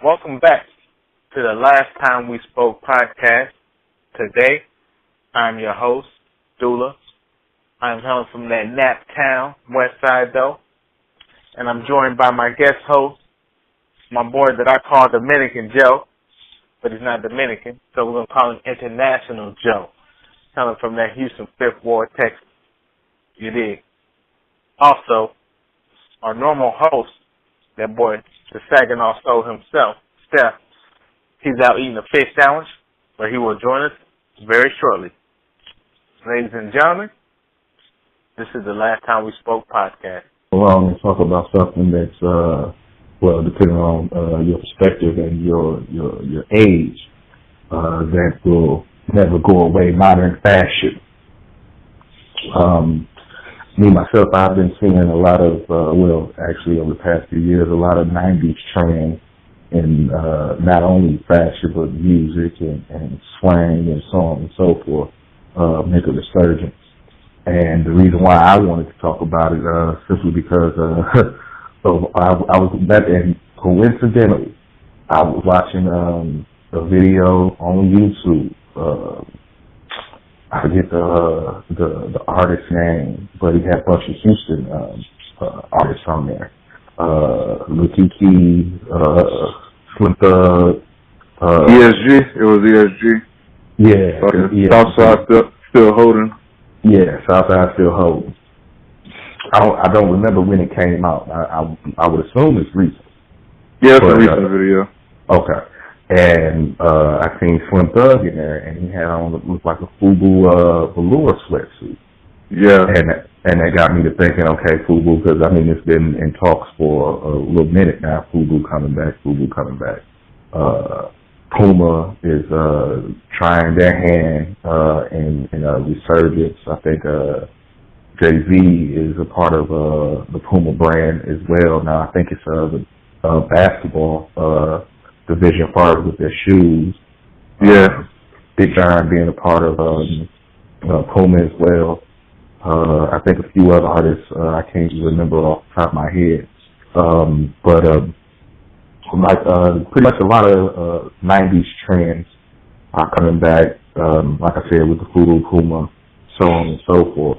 Welcome back to the Last Time We Spoke podcast. Today, I'm your host, Dula. I'm hailing from that Nap Town, West Side though. And I'm joined by my guest host, my boy that I call Dominican Joe, but he's not Dominican, so we're going to call him International Joe. Hailing from that Houston 5th Ward, Texas. You dig? Also, our normal host, that boy, the Saginaw Soul himself, Steph, he's out eating a fish sandwich, but he will join us very shortly. Ladies and gentlemen, this is the Last Time We Spoke podcast. Well, I'm going to talk about something that's, depending on your perspective and your age, that will never go away, modern fashion. Me, myself, I've been seeing a lot of, actually over the past few years, a lot of 90s trends in not only fashion, but music and slang and so on and so forth, make a resurgence. And the reason why I wanted to talk about it, simply because I was that, and coincidentally, I was watching a video on YouTube. I forget the artist's name, but he had a bunch of Houston artists on there. Lil Keke, Slim Thug. ESG. It was ESG. Yeah. Southside still holding. Yeah, Southside still holding. I don't remember when it came out. I would assume it's recent. Yeah, it's a recent video. Okay. And I seen Slim Thug in there, and he had on what looked like a FUBU velour sweatsuit. Yeah. And that got me to thinking, okay, FUBU, because I mean it's been in talks for a little minute now. FUBU coming back. Puma is trying their hand in a resurgence. I think Jay-Z is a part of the Puma brand as well. Now I think it's the basketball division part with their shoes. Yeah. Big John being a part of Puma as well. I think a few other artists I can't remember off the top of my head. Pretty much a lot of 90s trends are coming back. Like I said, with the FUBU, Puma, so on and so forth.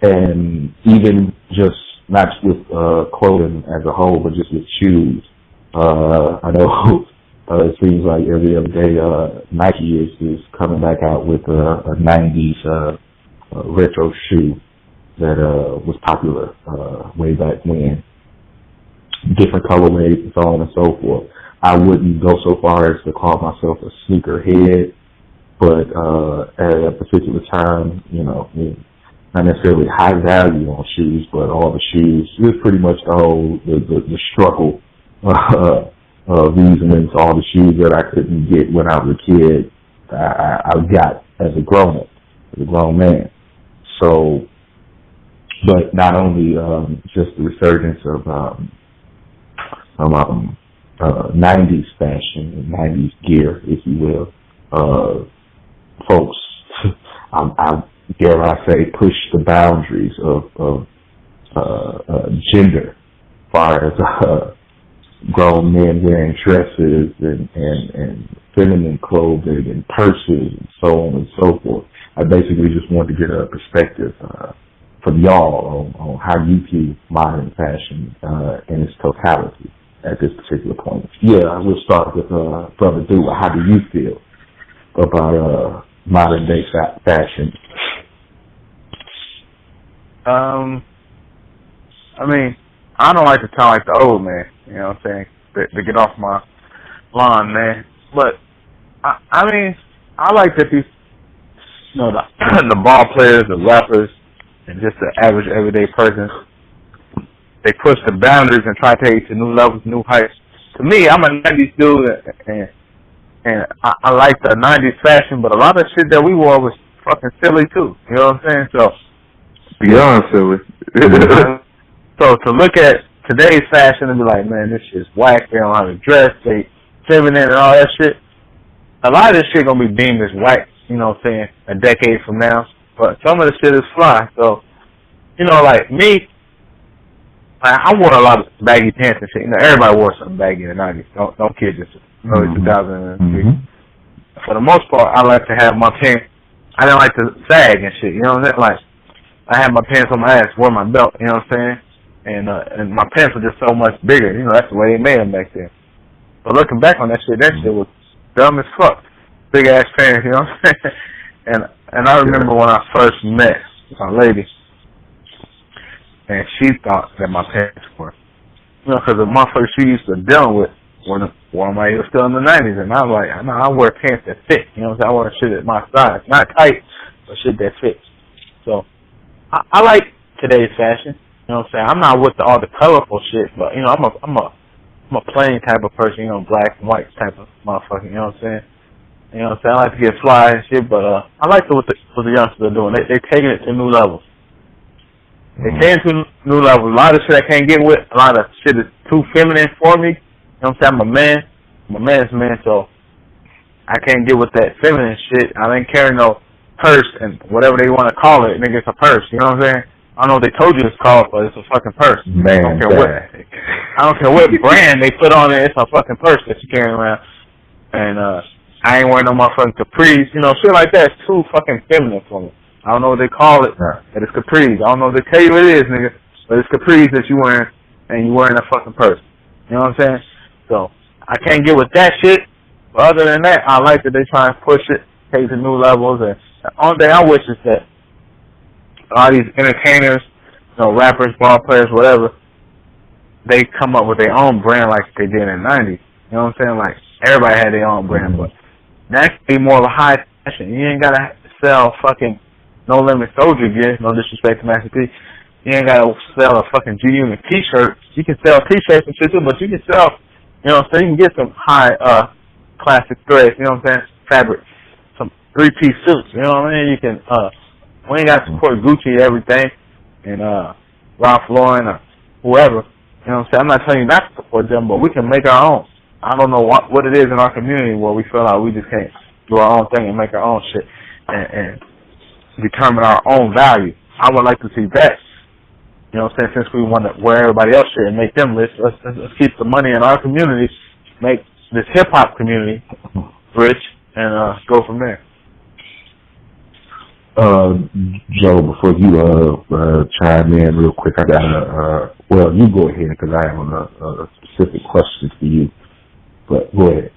And even just not just with clothing as a whole, but just with shoes. I know it seems like every other day Nike is coming back out with a 90s retro shoe that was popular way back when. Different colorways and so on and so forth. I wouldn't go so far as to call myself a sneaker head, but at a particular time, not necessarily high value on shoes, but all the shoes, it was pretty much the struggle reasonings, all the shoes that I couldn't get when I was a kid, I got as a grown man. So, but not only just the resurgence of 90s fashion and 90s gear, if you will, folks, I dare I say, push the boundaries of gender, as far as grown men wearing dresses and feminine clothing and purses and so on and so forth. I basically just wanted to get a perspective from y'all on how you view modern fashion in its totality at this particular point. Yeah, we'll start with Brother Dula. How do you feel about modern day fashion? I mean, I don't like to sound like the old man, you know what I'm saying, to get off my lawn, man. But, I mean, I like that these, the ball players, the rappers, and just the average everyday person, they push the boundaries and try to take it to new levels, new heights. To me, I'm a 90s dude, and I like the 90s fashion, but a lot of shit that we wore was fucking silly, too. You know what I'm saying? So, beyond silly. So to look at today's fashion and be like, man, this shit's whack, they don't know how to dress, they feminine and all that shit. A lot of this shit gonna be deemed as whack, you know what I'm saying, a decade from now. But some of the shit is fly. So, like me, I wore a lot of baggy pants and shit. You know, everybody wore something baggy in the 90s. Don't kid yourself. Early 2003. For the most part, I like to have my pants. I didn't like to sag and shit. You know what I'm saying? Like, I had my pants on my ass, wore my belt. You know what I'm saying? And my pants were just so much bigger. You know, that's the way they made them back then. But looking back on that shit was dumb as fuck. Big ass pants. You know what I'm saying? And I remember when I first met a lady, and she thought that my pants were, you know, because the motherfucker she used to deal with when he was still in the 90s, and I was like, I wear pants that fit, you know what I'm saying? I wear shit at my size, not tight, but shit that fits. So, I like today's fashion, you know what I'm saying? I'm not with all the colorful shit, but, you know, I'm a plain type of person, you know, black and white type of motherfucker, you know what I'm saying? You know what I'm saying? I like to get fly and shit, but I like what the youngsters are doing. They taking it to new levels. They taking it to new levels. A lot of shit I can't get with. A lot of shit is too feminine for me. You know what I'm saying? I'm a man. I'm a man's man, so I can't get with that feminine shit. I ain't carrying no purse and whatever they want to call it. Nigga, it's a purse. You know what I'm saying? I don't know what they told you it's called, but it's a fucking purse. Man, I don't care what brand they put on it. It's a fucking purse that you're carrying around. And I ain't wearing no motherfucking capris. You know, shit like that is too fucking feminine for me. I don't know what they call it, but it's capris. I don't know if they tell you what it is, nigga, but it's capris that you wearing, and you wearing a fucking purse. You know what I'm saying? So, I can't get with that shit, but other than that, I like that they try and push it, take it to new levels, and the only thing I wish is that all these entertainers, you know, rappers, ball players, whatever, they come up with their own brand like they did in the 90s. You know what I'm saying? Like, everybody had their own brand, but that could be more of a high fashion. You ain't gotta sell fucking No Limit Soldier gear, no disrespect to Master P. You ain't gotta sell a fucking G Unit t-shirt. You can sell t-shirts and shit too, but you can sell, you know what I'm saying, you can get some high classic threads, you know what I'm saying, fabric, some 3-piece suits, you know what I mean? You can we ain't gotta support Gucci and everything and Ralph Lauren or whoever. You know what I'm saying? I'm not telling you not to support them, but we can make our own. I don't know what it is in our community where we feel like we just can't do our own thing and make our own shit and determine our own value. I would like to see that. You know what I'm saying? Since we want to wear everybody else shit and make them rich, let's keep the money in our community, make this hip-hop community rich, and go from there. Joe, before you chime in real quick, I got well, you go ahead because I have a specific question for you. But go ahead.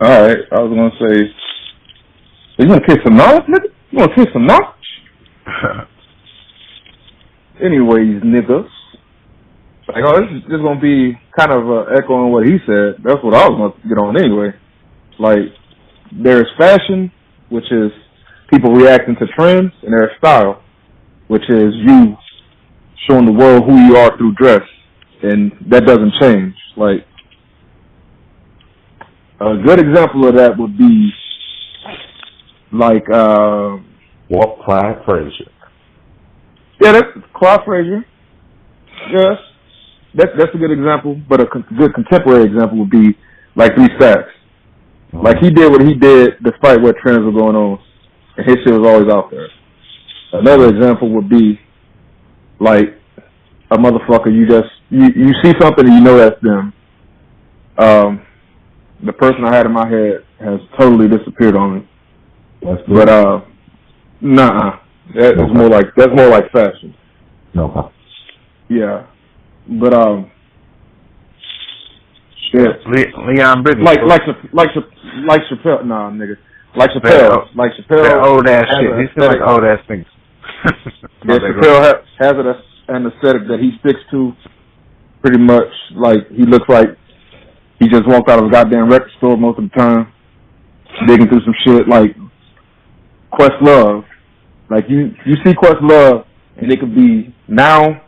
All right, I was gonna say, you gonna kick some knowledge, nigga? You gonna kick some knowledge? Anyways, niggas, like, this is gonna be kind of echoing what he said. That's what I was gonna get on anyway. Like, there's fashion, which is people reacting to trends, and there's style, which is you showing the world who you are through dress, and that doesn't change. Like, a good example of that would be like Clyde Frazier. Yeah, that's Clyde Frazier. Yes, that's a good example. But a good contemporary example would be like 3 Stacks. Like, he did what he did despite what trends were going on, and his shit was always out there. Another example would be like a motherfucker. You see something and you know that's them. The person I had in my head has totally disappeared on me. But nah, that's more like fashion. No. Yeah, but shit. Leon Bridges. Like Chappelle. Nah, nigga. Like Chappelle. That old ass shit. He still like old ass things. Yeah, Chappelle has an aesthetic that he sticks to pretty much. Like, he looks like he just walked out of a goddamn record store most of the time, digging through some shit. Like Questlove. Like, you see Questlove, and it could be now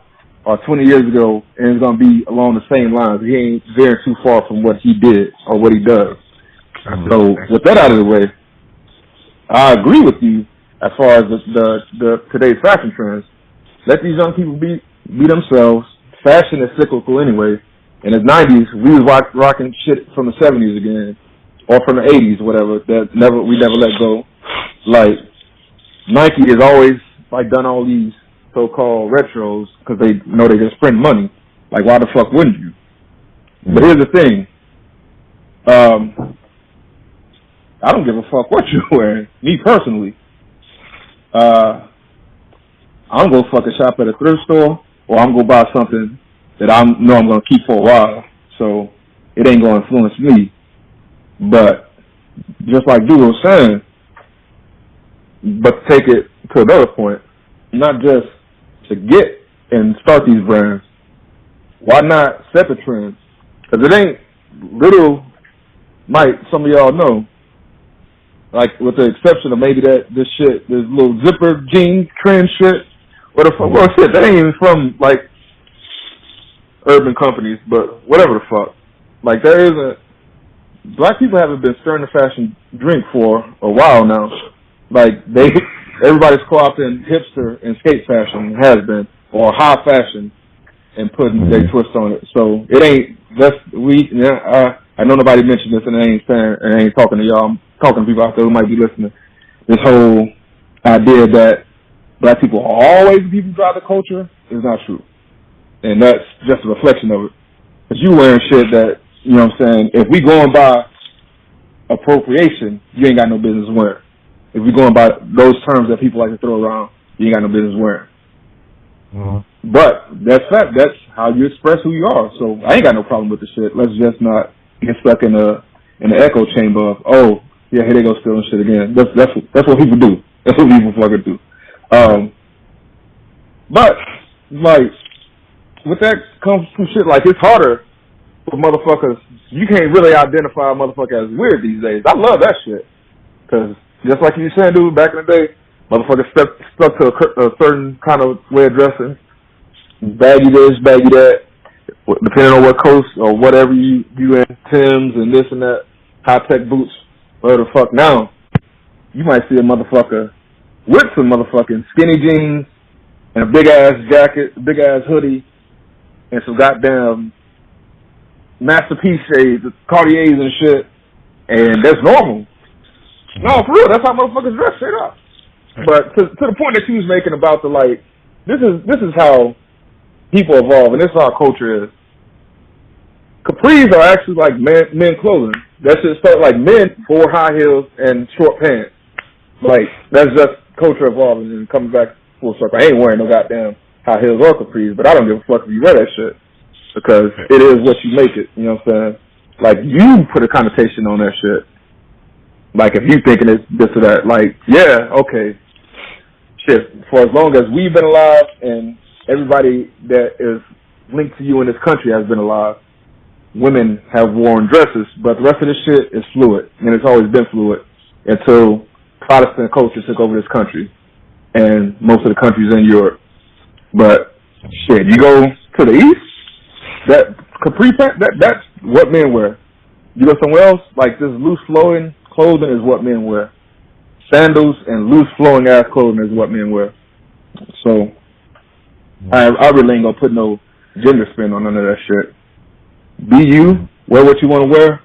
or 20 years ago, and it's going to be along the same lines. He ain't veering too far from what he did or what he does. So, with that out of the way, I agree with you as far as the today's fashion trends. Let these young people be themselves. Fashion is cyclical anyway. In the 90s, we was rocking shit from the 70s again, or from the 80s, whatever. We never let go. Like, Nike has always like done all these so-called retros because they know they just print money. Like, why the fuck wouldn't you? But here's the thing. I don't give a fuck what you're wearing. Me personally. I'm going to fucking shop at a thrift store, or I'm going to buy something that I know I'm going to keep for a while. So it ain't going to influence me. But just like Dude was saying, but to take it to another point, not just to get and start these brands, why not set the trends? Because it ain't little, might some of y'all know, like with the exception of maybe this little zipper jean trend shit, or the fuck, well shit, that ain't even from like urban companies, but whatever the fuck. Like there isn't, black people haven't been stirring the fashion drink for a while now. Like everybody's co-opting hipster and skate fashion, has been, or high fashion, and putting their twist on it. So it ain't, I know nobody mentioned this and I ain't talking to y'all. I'm talking to people out there who might be listening. This whole idea that black people are always the people who drive the culture is not true. And that's just a reflection of it. Because you wearing shit that, you know what I'm saying, if we going by appropriation, you ain't got no business wearing. If we going by those terms that people like to throw around, you ain't got no business wearing. But that's fact. That's how you express who you are. So I ain't got no problem with the shit. Let's just not get stuck in the echo chamber of, oh yeah, here they go stealing shit again. That's what people do. That's what people fucking do. But like with that comes some shit like it's harder for motherfuckers. You can't really identify a motherfucker as weird these days. I love that shit because just like you said, dude, back in the day, motherfuckers stuck to a certain kind of way of dressing. Baggy this, baggy that, depending on what coast or whatever you in, Timbs and this and that, high-tech boots, whatever the fuck. Now, you might see a motherfucker with some motherfucking skinny jeans and a big-ass jacket, a big-ass hoodie, and some goddamn Masterpiece shades, Cartiers and shit, and that's normal. No, for real, that's how motherfuckers dress straight up. But to the point that she was making about the, like, this is how people evolve, and this is how our culture is. Capris are actually like men clothing. That should start like men wore high heels and short pants. Like, that's just culture evolving and coming back full circle. I ain't wearing no goddamn high heels or capris, but I don't give a fuck if you wear that shit. Because it is what you make it, you know what I'm saying? Like, you put a connotation on that shit. Like, if you thinking it's this or that, like, yeah, okay. Shit, for as long as we've been alive and everybody that is linked to you in this country has been alive, women have worn dresses, but the rest of this shit is fluid, and it's always been fluid until Protestant culture took over this country and most of the countries in Europe. But shit, you go to the east, that capri pant, that's what men wear. You go somewhere else, like this loose flowing clothing is what men wear. Sandals and loose flowing ass clothing is what men wear. So I really ain't gonna put no gender spin on none of that shit. Be you, wear what you want to wear,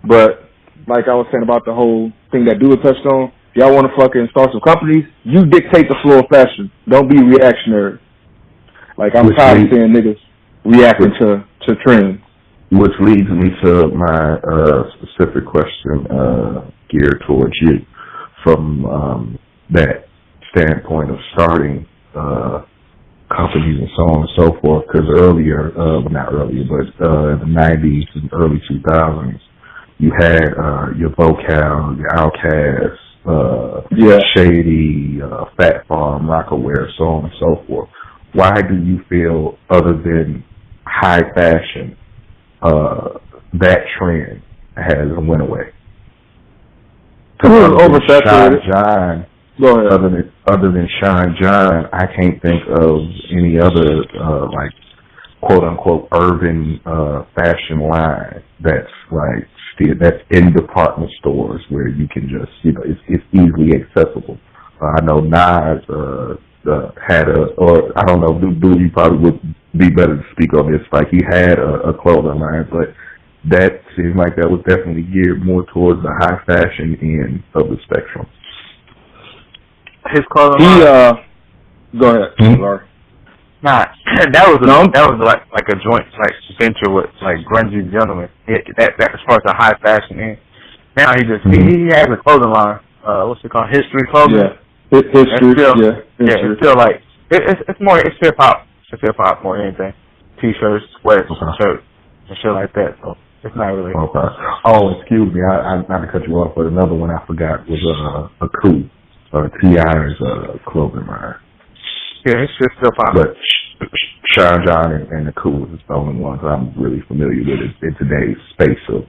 but like I was saying about the whole thing that Dula touched on, if y'all want to fucking start some companies, you dictate the flow of fashion. Don't be reactionary. Like, I'm tired of seeing niggas reacting to trends. Which leads me to my specific question geared towards you from that standpoint of starting companies and so on and so forth. Because earlier, not earlier, but in the 90s and early 2000s, you had your Vocal, your Outkast, Shady, Fat Farm, Rockaware, so on and so forth. Why do you feel, other than high fashion, that trend has went away? Oversaturated. John, go ahead. Other than Shine John, I can't think of any other like quote unquote urban fashion line that's like that's in department stores where you can just, you know, it's easily accessible. I know Nas had or I don't know, do you probably would be better to speak on this. Like, he had a clothing line, but that seems like that was definitely geared more towards the high fashion end of the spectrum. His clothing line. Go ahead. Sorry. Nah, that was like a joint like venture with like grungy gentleman. That as far as the high fashion is. Now he has a clothing line. What's it called? History clothing. Yeah, history. It's still like it's more hip hop. It's hip hop more than anything. T-shirts, sweats, shirts, and shit like that. So it's not really. Okay. Oh, excuse me. I not to cut you off, but another one I forgot was a Coup. T.I.'s clothing line. Yeah, it's just still pop. But Sean John and the Coup is the only ones I'm really familiar with in today's space of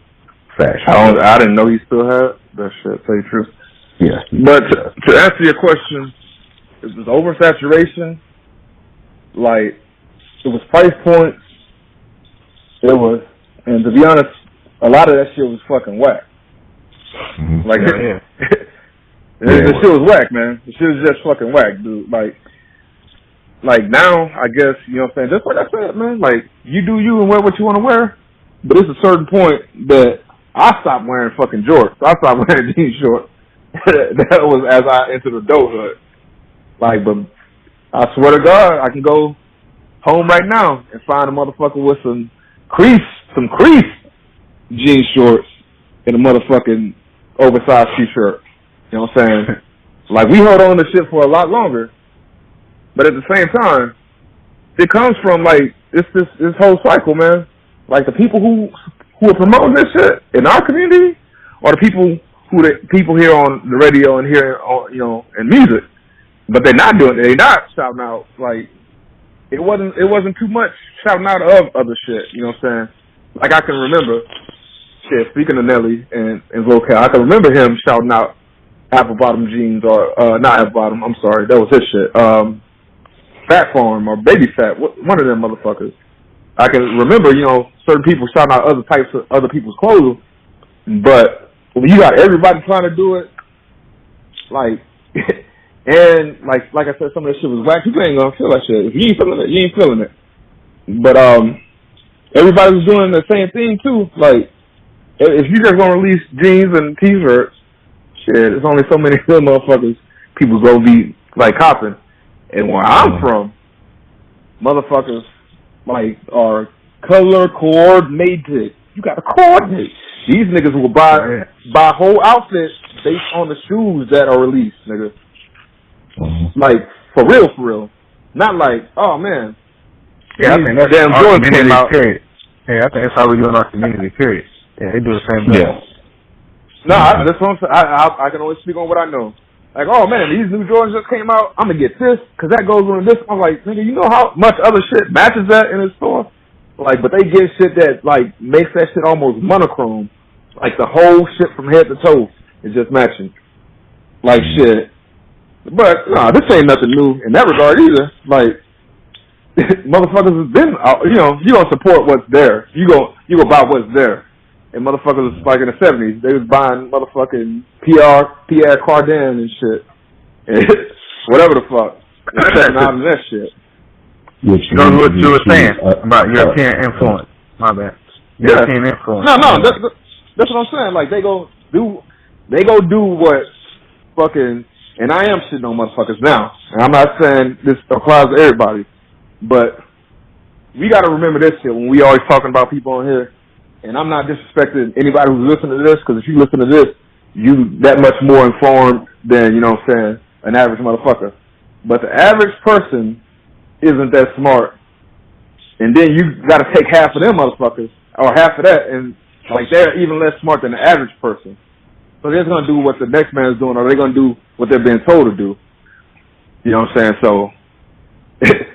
fashion. I didn't know he still had that shit. Tell you the truth. Yeah. But to answer your question, it was oversaturation. Like, it was price points. It was, and to be honest, a lot of that shit was fucking whack. Mm-hmm. Like, the shit was whack, man. The shit was just fucking whack, dude. Like now, I guess, you know what I'm saying? Just like I said, man, like, you do you and wear what you want to wear. But it's a certain point that I stopped wearing fucking jorts. I stopped wearing jean shorts. That was as I entered adulthood. Like, but I swear to God, I can go home right now and find a motherfucker with some crease jean shorts and a motherfucking oversized t-shirt. You know what I'm saying? Like, we hold on to shit for a lot longer. But at the same time, it comes from, like, this whole cycle, man. Like, the people who are promoting this shit in our community are the people here on the radio and here on, you know, in music. But they're not doing it. They're not shouting out. Like, it wasn't too much shouting out of other shit. You know what I'm saying? Like, I can remember, shit, speaking of Nelly and Vocal, I can remember him shouting out apple bottom jeans or, not apple bottom, I'm sorry, that was his shit. Fat Farm or Baby Fat, one of them motherfuckers. I can remember, you know, certain people shouting out other types of other people's clothes, but when you got everybody trying to do it, like, and like I said, some of that shit was whack. People ain't gonna feel that shit. If you ain't feeling it, you ain't feeling it. But everybody was doing the same thing too. Like, if you just gonna release jeans and t-shirts, shit, there's only so many good motherfuckers people gonna be like copping. And where I'm from, motherfuckers, like, are color coordinated. You gotta coordinate. These niggas will buy whole outfits based on the shoes that are released, nigga. Mm-hmm. Like, for real. Not like, oh, man. Yeah, I think that's damn our community, period. Yeah, I think that's how we do in our community, period. Yeah, they do the same thing. Yeah. No, that's what I'm saying. I can only speak on what I know. Like, oh, man, these new Jordans just came out. I'm going to get this because that goes with this. I'm like, nigga, you know how much other shit matches that in the store? Like, but they get shit that, like, makes that shit almost monochrome. Like, the whole shit from head to toe is just matching. Like, shit. But, no, this ain't nothing new in that regard either. Like, motherfuckers have been, you know, you going to support what's there. You go buy what's there. And motherfuckers, like in the 70s, they was buying motherfucking Pierre Cardin and shit. And whatever the fuck. They're stepping out of that shit. You know what you were saying about European influence. My bad. European influence. No, that's what I'm saying. Like, they go do what fucking, and I am shitting on motherfuckers now. And I'm not saying this applies to everybody. But we got to remember this shit when we always talking about people on here. And I'm not disrespecting anybody who's listening to this, because if you listen to this, you that much more informed than, you know what I'm saying, an average motherfucker. But the average person isn't that smart. And then you got to take half of them motherfuckers, or half of that, and, like, they're even less smart than the average person. So they're going to do what the next man is doing, or they're going to do what they're being told to do. You know what I'm saying? So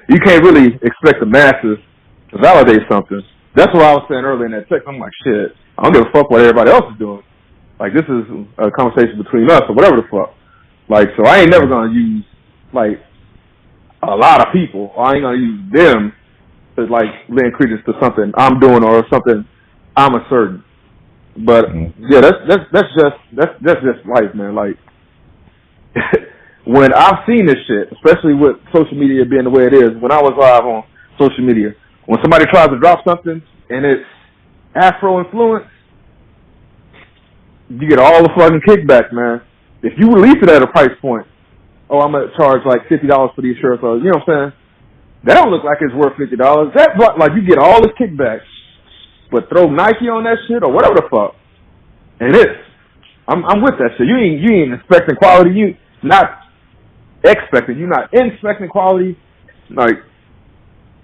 you can't really expect the masses to validate something. That's what I was saying earlier in that text. I'm like, shit, I don't give a fuck what everybody else is doing. Like, this is a conversation between us or whatever the fuck. Like, so I ain't never going to use, like, a lot of people, or I ain't going to use them to, like, lend credence to something I'm doing or something I'm asserting. But, yeah, that's just life, man. Like, when I've seen this shit, especially with social media being the way it is, when I was live on social media, when somebody tries to drop something and it's Afro influence, you get all the fucking kickback, man. If you release it at a price point, oh, I'm going to charge like $50 for these shirts, or, you know what I'm saying? That don't look like it's worth $50. That's like you get all this kickbacks, but throw Nike on that shit or whatever the fuck. And I'm with that shit. You ain't expecting quality. You not expecting. You not inspecting quality. Like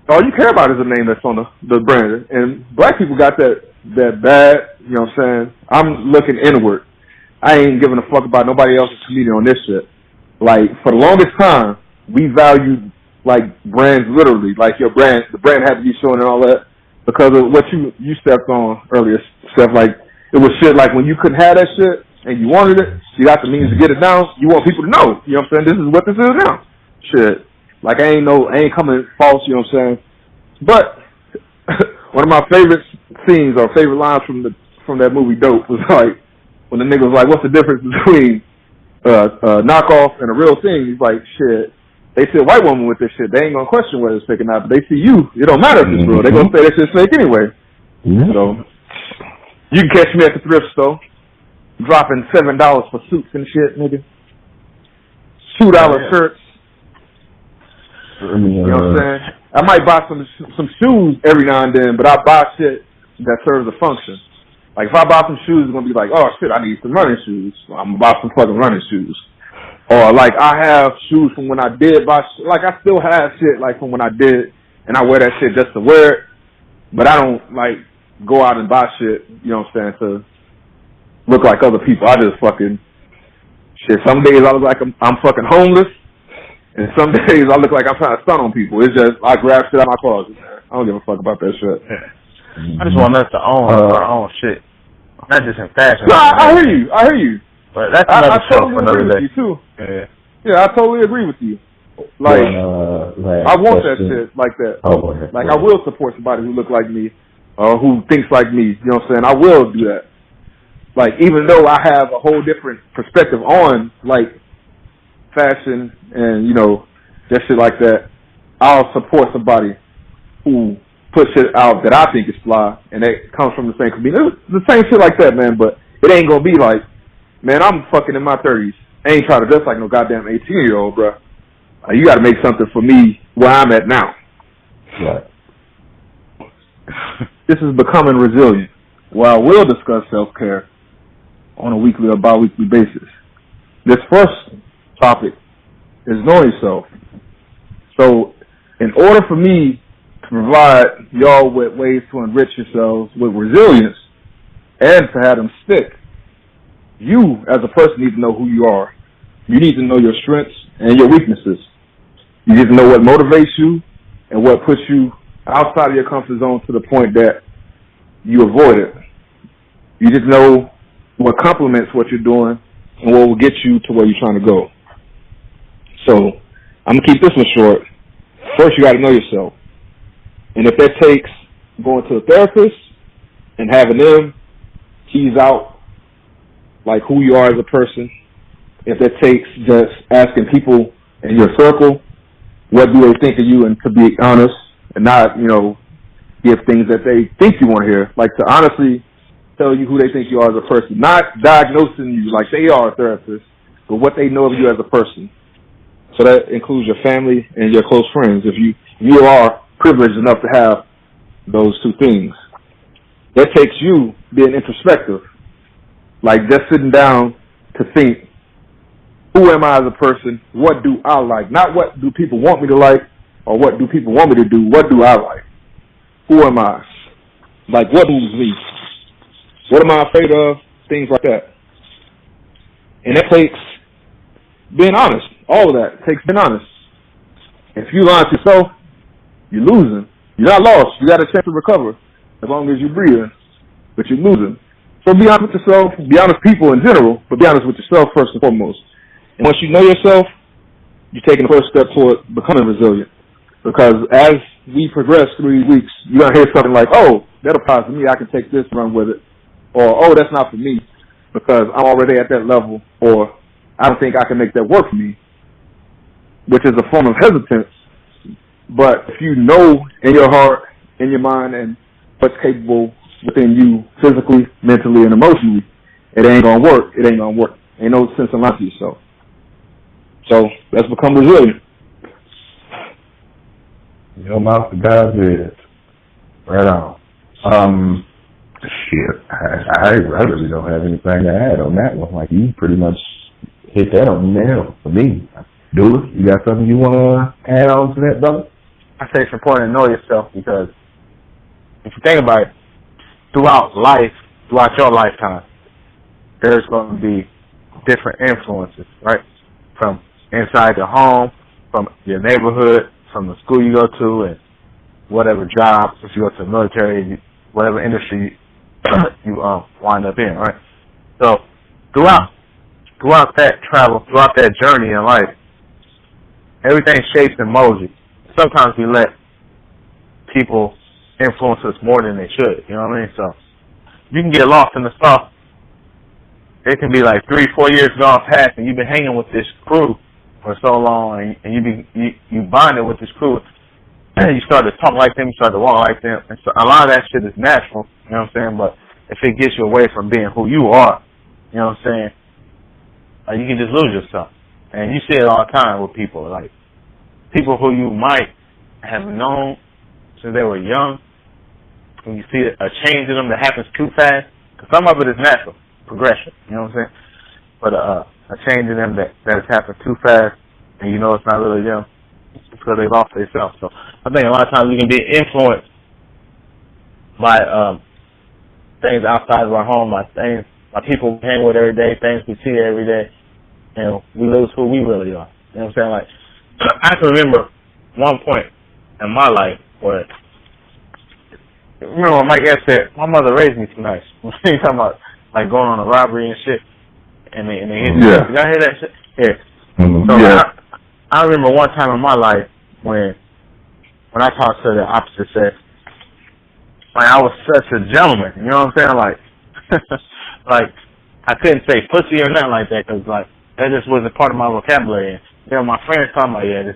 all you care about is the name that's on the brand. And black people got that bad. You know what I'm saying? I'm looking inward. I ain't giving a fuck about nobody else's community on this shit. Like for the longest time, we valued like brands literally, like the brand had to be showing and all that because of what you stepped on earlier, stuff like it was shit like when you couldn't have that shit and you wanted it, you got the means to get it down, you want people to know, you know what I'm saying, this is what this is now. Shit. Like I ain't coming false, you know what I'm saying? But one of my favorite scenes or favorite lines from that movie Dope was like when the nigga was like, what's the difference between knockoff and a real thing? He's like, shit. They see a white woman with this shit, they ain't gonna question whether it's fake or not, but they see you, it don't matter if it's real. They gonna say that shit's fake anyway. Mm-hmm. So, you can catch me at the thrift store, dropping $7 for suits and shit, nigga. $2 shirts. You know what I'm saying? I might buy some shoes every now and then, but I buy shit that serves a function. Like, if I buy some shoes, it's gonna be like, oh shit, I need some running shoes. So I'm gonna buy some fucking running shoes. Or like I have shoes from when I did buy, like I still have shit like from when I did, and I wear that shit just to wear it. But I don't like go out and buy shit, you know what I'm saying, to look like other people. I just fucking shit. Some days I look like I'm fucking homeless, and some days I look like I'm trying to stunt on people. It's just I grab shit out of my closet. I don't give a fuck about that shit. I just want us to own our own shit, not just in fashion. No, I hear you. But that's another show for another day. You too. Yeah, I totally agree with you. Like, I want that shit like that. Oh, like, I will support somebody who look like me, or who thinks like me. You know what I'm saying? I will do that. Like, even though I have a whole different perspective on, like, fashion and, you know, that shit like that, I'll support somebody who puts shit out that I think is fly, and that comes from the same community. It's the same shit like that, man, but it ain't gonna be like, man, I'm fucking in my 30s. I ain't trying to dress like no goddamn 18-year-old, bro. You got to make something for me where I'm at now. Right. This is becoming resilient. Well, I will discuss self-care on a weekly or bi-weekly basis. This first topic is knowing yourself. So, in order for me to provide y'all with ways to enrich yourselves with resilience and to have them stick, you, as a person, need to know who you are. You need to know your strengths and your weaknesses. You need to know what motivates you and what puts you outside of your comfort zone to the point that you avoid it. You just know what complements what you're doing and what will get you to where you're trying to go. So, I'm going to keep this one short. First, you got to know yourself. And if that takes going to a therapist and having them tease out like who you are as a person, if that takes just asking people in your circle, what do they think of you, and to be honest and not, you know, give things that they think you want to hear, like to honestly tell you who they think you are as a person, not diagnosing you like they are a therapist, but what they know of you as a person. So that includes your family and your close friends, if you are privileged enough to have those two things. That takes you being introspective, like just sitting down to think, who am I as a person? What do I like? Not what do people want me to like, or what do people want me to do? What do I like? Who am I? Like, what moves me? What am I afraid of? Things like that. And that takes being honest. All of that takes being honest. If you lie to yourself, you're losing. You're not lost. You got a chance to recover as long as you're breathing, but you're losing. So be honest with yourself. Be honest with people in general, but be honest with yourself first and foremost. And once you know yourself, you're taking the first step toward becoming resilient. Because as we progress through these weeks, you're going to hear something like, oh, that applies to me, I can take this and run with it. Or, oh, that's not for me because I'm already at that level, or I don't think I can make that work for me, which is a form of hesitance. But if you know in your heart, in your mind, and what's capable within you physically, mentally, and emotionally, it ain't going to work. It ain't going to work. Ain't no sense in lying to yourself. So let's become resilient. Your mouth to God's ears. Right on. Shit, I really don't have anything to add on that one. Like, you pretty much hit that on the nail for me. Dula, you got something you want to add on to that, brother? I say it's important to know yourself, because if you think about it, throughout your lifetime, there's going to be different influences, right? From inside the home, from your neighborhood, from the school you go to, and whatever job, if you go to the military, whatever industry you wind up in, right? So throughout that travel, throughout that journey in life, everything shapes and molds you. Sometimes we let people influence us more than they should, you know what I mean? So you can get lost in the sauce. It can be like 3-4 years gone past, and you've been hanging with this crew for so long, and you bonded with this crew, and you start to talk like them, you start to walk like them, and so a lot of that shit is natural, you know what I'm saying? But if it gets you away from being who you are, you know what I'm saying, you can just lose yourself. And you see it all the time with people, like people who you might have known since they were young, when you see a change in them that happens too fast, because some of it is natural progression, you know what I'm saying? But a change in them that has happened too fast, and you know it's not really them, it's because they lost themselves. So I think a lot of times we can be influenced by things outside of our home, by people we hang with every day, things we see every day, and we lose who we really are. You know what I'm saying? Like, I can remember one point in my life where, remember when Mike S said, my mother raised me too nice. You talking about like going on a robbery and shit, and they hit me. Yeah. Y'all hear that shit? Yeah. Mm-hmm. So yeah. I remember one time in my life when I talked to the opposite sex, like I was such a gentleman. You know what I'm saying? Like, like I couldn't say pussy or nothing like that, because like that just wasn't part of my vocabulary. You know, my friends talking about, yeah, this.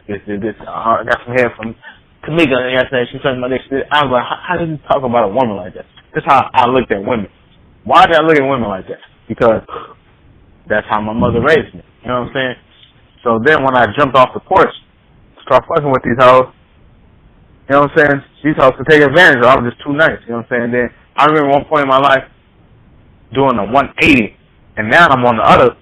I got some hair from Tamika yesterday. She talking about this. I was like, how did you talk about a woman like that? That's how I looked at women. Why did I look at women like that? Because that's how my mother raised me. You know what I'm saying? So then when I jumped off the porch, start fucking with these hoes, you know what I'm saying? These hoes could take advantage of it. I was just too nice. You know what I'm saying? Then I remember one point in my life doing a 180, and now I'm on the other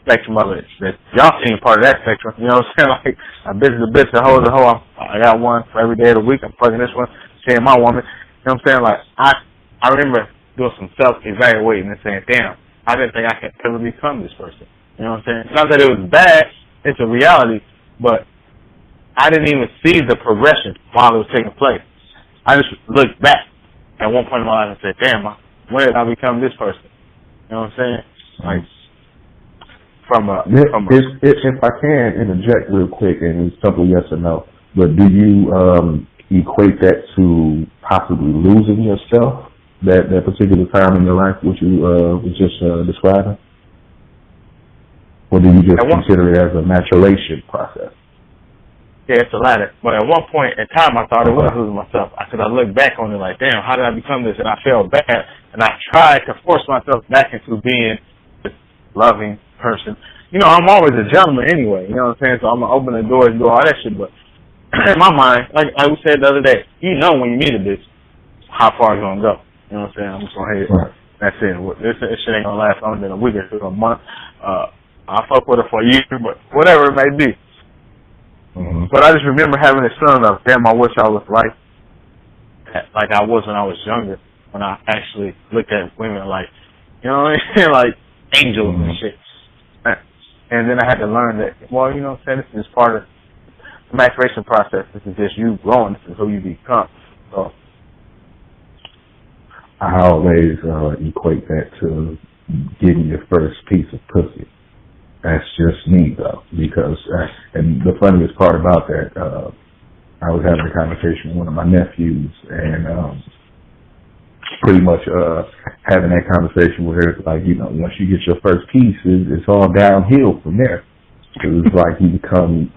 spectrum of it. That y'all seen part of that spectrum. You know what I'm saying? Like, a bitch is a bitch, a hoe is a hoe. I got one for every day of the week. I'm fucking this one. She ain't my woman. You know what I'm saying? Like, I remember doing some self-evaluating and saying, damn, I didn't think I could ever become this person. You know what I'm saying? Not that it was bad. It's a reality. But I didn't even see the progression while it was taking place. I just looked back at one point in my life and said, damn, when did I become this person? You know what I'm saying? Like, if I can interject real quick, and it's simple yes or no, but do you equate that to possibly losing yourself, that particular time in your life, which you was just describing? Or do you just consider it as a maturation process? Yeah, it's the latter. But at one point in time, I thought it was losing myself. I looked back on it like, damn, how did I become this? And I felt bad. And I tried to force myself back into being this loving person. You know, I'm always a gentleman anyway. You know what I'm saying? So I'm going to open the doors and do all that shit. But in my mind, like we said the other day, you know when you meet a bitch how far it's going to go. You know what I'm saying? I'm just going to hit it. Right. That's it. This shit ain't going to last longer than a week or two, a month. I'll fuck with her for a year, but whatever it may be. Mm-hmm. But I just remember having this feeling of, damn, I wish I was like I was when I was younger, when I actually looked at women like, you know what I mean? Like angels and shit. And then I had to learn that, well, you know what I'm saying? This is part of the maturation process. This is just you growing. This is who you become. So I always equate that to getting your first piece of pussy. That's just me, though, because, and the funniest part about that, I was having a conversation with one of my nephews, and pretty much having that conversation with her, like, you know, once you get your first piece, it's all downhill from there. It was like you become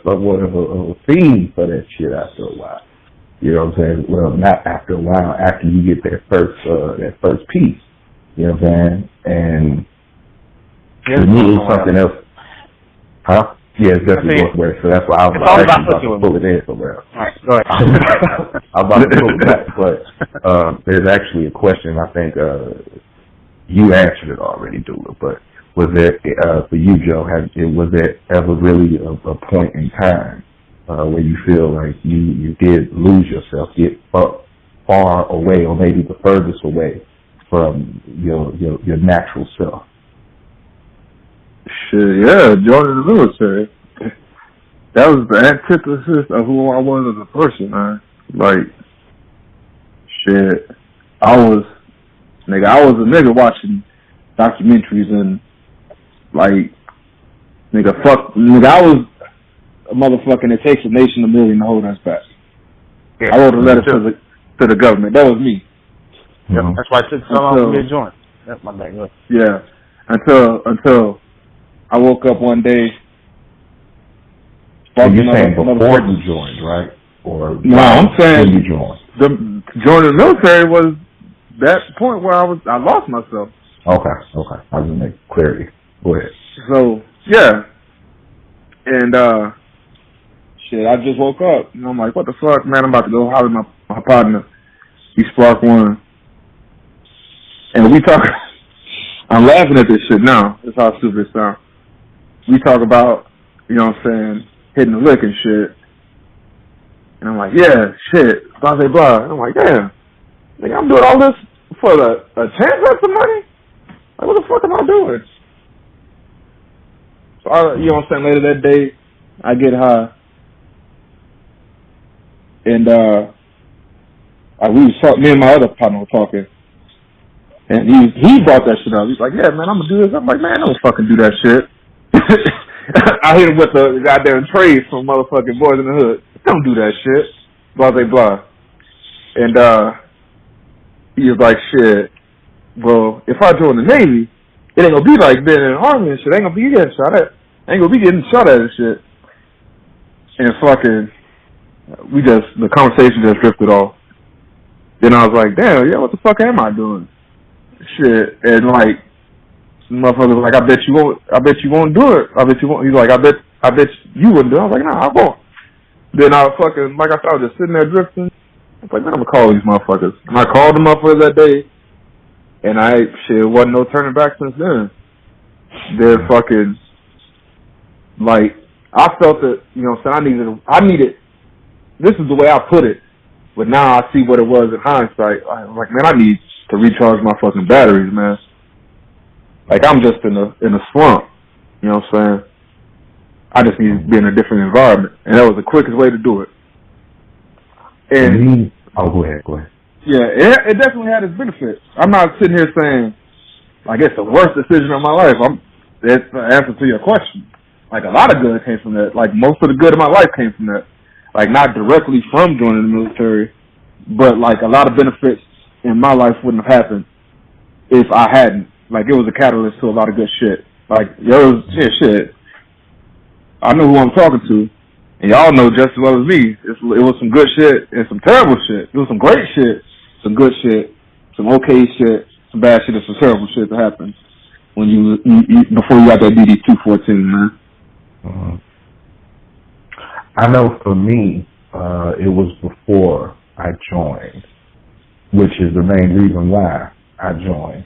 somewhat of a fiend for that shit after a while. You know what I'm saying? Well, not after a while, after you get that first piece. You know what I'm saying? And to me, it was something else. Huh? Yeah, it's definitely both ways. So that's why I was about to pull it in somewhere else. All right, go ahead. I'm about to pull it back, but there's actually a question. I think you answered it already, Dula. But was there for you, Joe? Was there ever really a point in time where you feel like you did lose yourself, get far away, or maybe the furthest away from your natural self? Shit, yeah, joining the military. That was the antithesis of who I was as a person, man. Like, shit, I was a nigga watching documentaries and, like, I was a motherfucking It Takes a Nation a Million to hold us back. Yeah, I wrote a letter to the government. That was me. Yep, that's why it took so long for me to join. That's my bad. Yeah, until I woke up one day. And you're saying before you joined, right? Or no, I'm saying you joined. Joining the military was that point where I lost myself. Okay. I just make clarity. Go ahead. So yeah, and shit, I just woke up and I'm like, what the fuck, man? I'm about to go holler at my partner. He Spark One, and we talk. I'm laughing at this shit now. That's how stupid it sounds. We talk about, you know what I'm saying, hitting the lick and shit. And I'm like, yeah, shit, blah, blah, blah. And I'm like, damn, nigga, I'm doing all this for a chance at some money? Like, what the fuck am I doing? So, you know what I'm saying, later that day, I get high. And, me and my other partner were talking. And he brought that shit up. He's like, yeah, man, I'm gonna do this. I'm like, man, don't fucking do that shit. I hit him with the goddamn trade from motherfucking Boys in the Hood. Don't do that shit. Blah, blah, blah. And, he was like, shit, well, if I join the Navy, it ain't gonna be like being in the Army and shit. Ain't gonna be getting shot at. Ain't gonna be getting shot at and shit. And fucking, the conversation just drifted off. Then I was like, damn, yeah, what the fuck am I doing? Shit. And like, motherfucker was like, I bet you won't do it. I bet you won't. He's like, I bet you wouldn't do it. I was like, nah, I won't. Then I fucking, like I said, I was just sitting there drifting. I was like, man, I'm gonna call these motherfuckers. And I called them motherfuckers that day, and wasn't no turning back since then. They're fucking, like, I felt that, you know what I'm saying, I needed, this is the way I put it, but now I see what it was in hindsight. I was like, man, I need to recharge my fucking batteries, man. Like, I'm just in a slump, you know what I'm saying? I just need to be in a different environment, and that was the quickest way to do it. And go ahead. Yeah, it definitely had its benefits. I'm not sitting here saying, like, it's the worst decision of my life. That's the answer to your question. Like, a lot of good came from that. Like, most of the good in my life came from that. Like, not directly from joining the military, but, like, a lot of benefits in my life wouldn't have happened if I hadn't. Like, it was a catalyst to a lot of good shit. Like, shit. I know who I'm talking to, and y'all know just as well as me. It was some good shit and some terrible shit. It was some great shit, some good shit, some okay shit, some bad shit, and some terrible shit that happened when you before you got that DD-214, man. I know for me, it was before I joined, which is the main reason why I joined.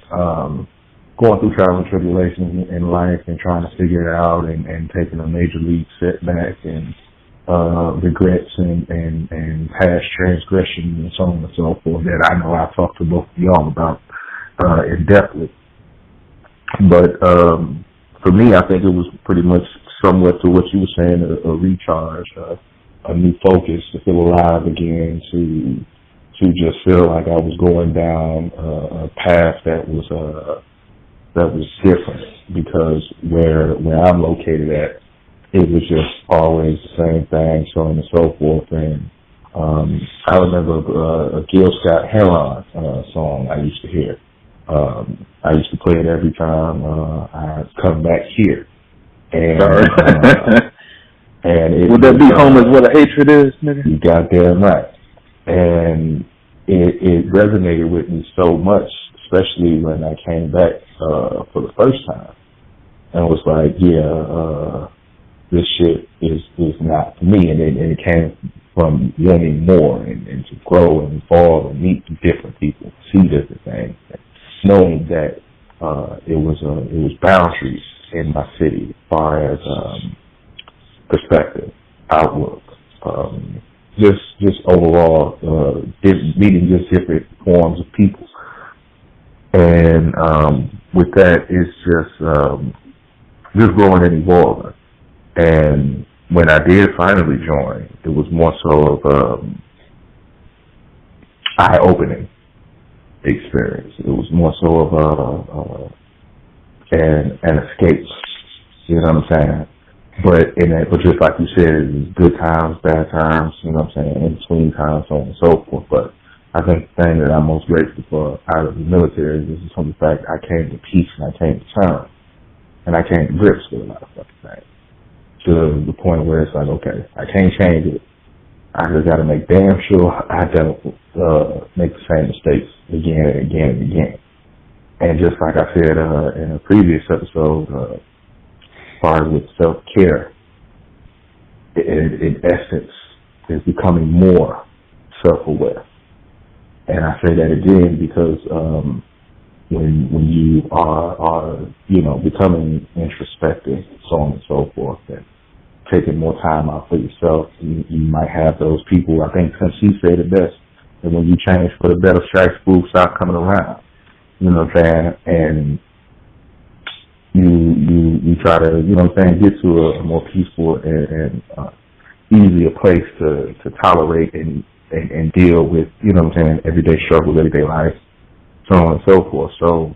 Going through trials and tribulations in life and trying to figure it out and taking a major league setback and regrets and past transgressions and so on and so forth that I know I've talked to both of y'all about in depthly. But for me, I think it was pretty much somewhat to what you were saying, a recharge, a new focus, to feel alive again, to just feel like I was going down a path that was different, because where I'm located at, it was just always the same thing, so on and so forth. And I remember a Gil Scott-Heron song I used to hear. I used to play it every time I come back here. And and would that be home is what a hatred is, nigga? You goddamn right. And it resonated with me so much, especially when I came back for the first time. And it was like, this shit is not for me, and it came from wanting more and to grow and evolve and meet different people, see different things, knowing that it was boundaries in my city as far as perspective, outlook, just overall meeting just different forms of people, and with that it's just growing and evolving. And when I did finally join, it was more so of eye-opening experience. It was more so of an escape. You know what I'm saying? But just like you said, it was good times, bad times. You know what I'm saying? In between times, so on and so forth. But I think the thing that I'm most grateful for out of the military is from the fact I came to peace and I came to terms and I came to grips with a lot of fucking things. To the point where it's like, okay, I can't change it. I just got to make damn sure I don't make the same mistakes again and again and again. And just like I said in a previous episode, as far as with self-care, in essence, is becoming more self-aware. And I say that again because when you are becoming introspective, so on and so forth, and taking more time out for yourself, you might have those people. I think since she said it best, that when you change for the better, strikes food stop coming around. You know what I'm saying? And you try to, you know what I'm saying, get to a more peaceful and easier place to tolerate and deal with, you know what I'm saying, everyday struggles, everyday life, so on and so forth. So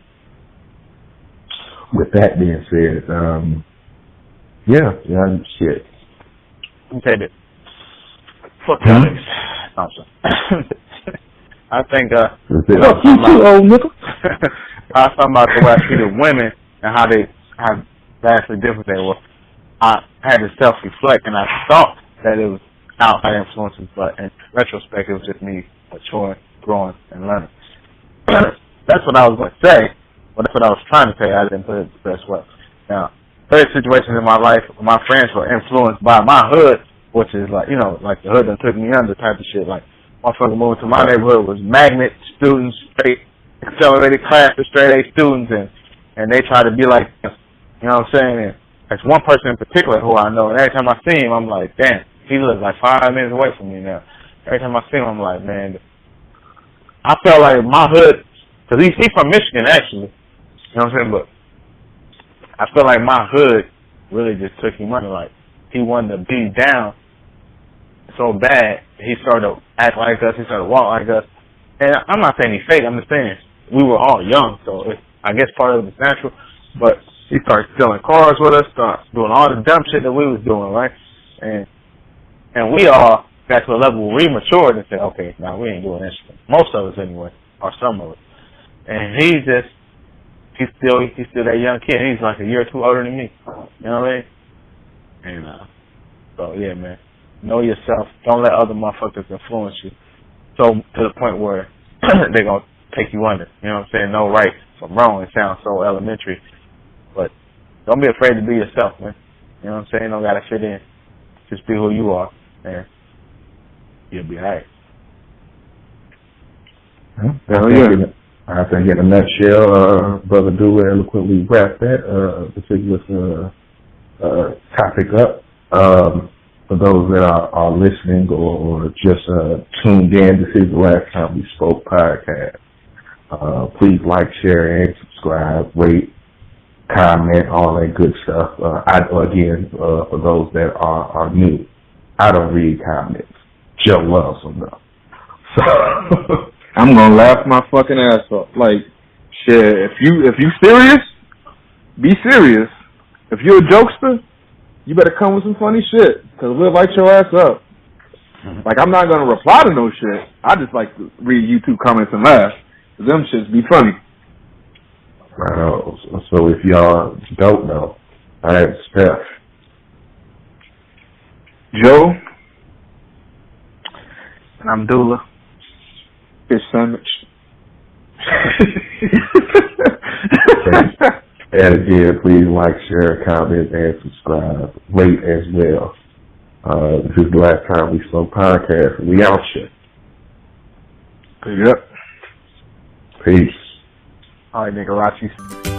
with that being said, shit. Okay, then. Fuck Alex. Awesome. I think, fuck you too, old nigga. I was talking about the way I treated women and how vastly different they were. I had to self-reflect, and I thought that it was outside influences, but in retrospect, it was just me maturing, growing, and learning. That's what I was going to say, but that's what I was trying to say. I didn't put it the best way. Now, various situations in my life, my friends were influenced by my hood, which is like, you know, like the hood that took me under type of shit. Like, motherfucker moving to my neighborhood was magnet students, straight accelerated classes, straight A students, and they try to be like, you know what I'm saying? And there's one person in particular who I know, and every time I see him, I'm like, damn, he lives like 5 minutes away from me now. Every time I see him, I'm like, man, I felt like my hood, because he's from Michigan, actually, you know what I'm saying? But I feel like my hood really just took him under. Like, he wanted to be down so bad, he started to act like us, he started to walk like us. And I'm not saying he's fake, I'm just saying we were all young, so I guess part of it was natural. But he started stealing cars with us, started doing all the dumb shit that we was doing, right? And we all got to a level where we matured and said, okay, now we ain't doing this shit. Most of us anyway, or some of us. And he's still that young kid. He's like a year or two older than me. You know what I mean? And so yeah, man. Know yourself. Don't let other motherfuckers influence you. So to the point where they're gonna take you under. You know what I'm saying? No right from wrong. It sounds so elementary. But don't be afraid to be yourself, man. You know what I'm saying? Don't gotta fit in. Just be who you are, and you'll be alright. I think in a nutshell, Brother Dula eloquently wrapped that particular topic up. For those that are listening or just tuned in, this is the Last Time We Spoke podcast. Please like, share, and subscribe, rate, comment, all that good stuff. For those that are new, I don't read comments. Joe loves them though. So I'm gonna laugh my fucking ass off. Like, shit, if you serious, be serious. If you're a jokester, you better come with some funny shit, because we'll light your ass up. Like, I'm not gonna reply to no shit. I just like to read YouTube comments and laugh. Them shits be funny. Right. So if y'all don't know, I am Steph. Joe. And I'm Dula. Fish sandwich. And again, please like, share, comment, and subscribe. Rate as well. This is the last time we spoke podcast. We out shit. Yep. Peace. All right, nigga, Rachi.